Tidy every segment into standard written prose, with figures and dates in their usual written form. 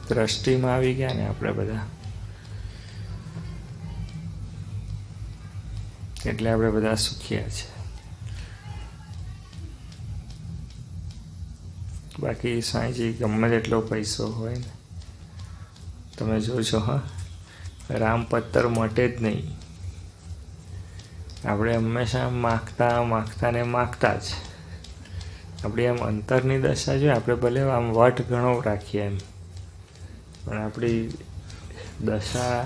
દ્રષ્ટિમાં આવી ગયા ને આપણે બધા, એટલે આપણે બધા સુખિયા છે. બાકી સાંઈજી ગમે તેટલો પૈસો હોય ને, તમે જોજો હા, રામ પત્તર મટે જ નહીં. આપણે હંમેશા માગતા ને માગતા જ. આપણી આમ અંતરની દશા જોઈએ, આપણે ભલે આમ વટ ઘણો રાખીએ એમ, પણ આપણી દશા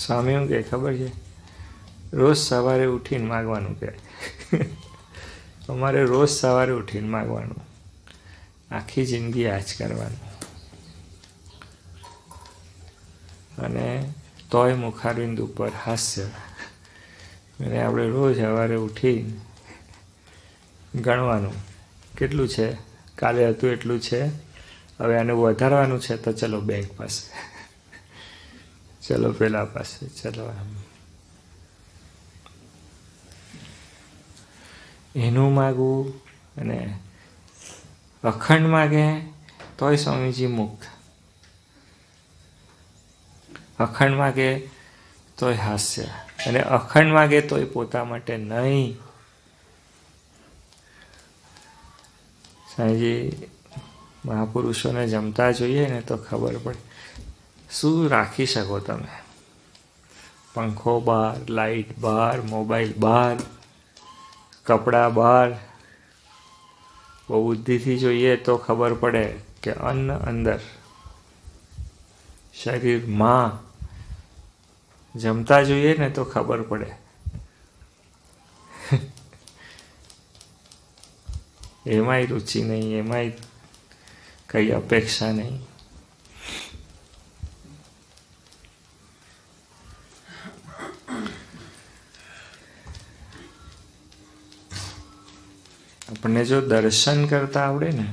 સ્વામી શું કહે ખબર છે? રોજ સવારે ઉઠીને માગવાનું કહે. અમારે રોજ સવારે ઉઠીને માગવાનું, આખી જિંદગી આ જ કરવાનું. અને તોય મુખારવિંદ ઉપર હાસ્ય. અને આપણે રોજ સવારે ઉઠીને ગણવાનું કેટલું છે, કાલે હતું એટલું છે, હવે આને વધારવાનું છે તો ચલો બેંક પાસે, ચલો પેલા પાસે, ચલો આમ. એનું માગવું. અને અખંડ માગે તોય સ્વામીજી મુક્ત, અખંડ માગે તોય હાસ્ય, અને અખંડ માગે તોય પોતા માટે નહીં. સાંઈજી મહાપુરુષોને જમતા જોઈએ ને તો ખબર પડે શું રાખી શકો તમે. પંખો બહાર, લાઇટ બહાર, મોબાઈલ બહાર, કપડાં બહાર. બહુ બુદ્ધિથી જોઈએ તો ખબર પડે કે અન્ન અંદર, શરીરમાં. જમતા જોઈએ ને તો ખબર પડે. એમાંય રુચિ નહીં, એમાંય કઈ અપેક્ષા નહીં. આપણને જો દર્શન કરતા આવડે ને,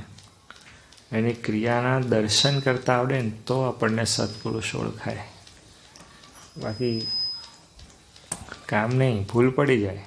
એની ક્રિયાના દર્શન કરતા આવડે ને, તો આપણને સત્પુરુષ ઓળખાય. બાકી કામ નહીં, ભૂલ પડી જાય.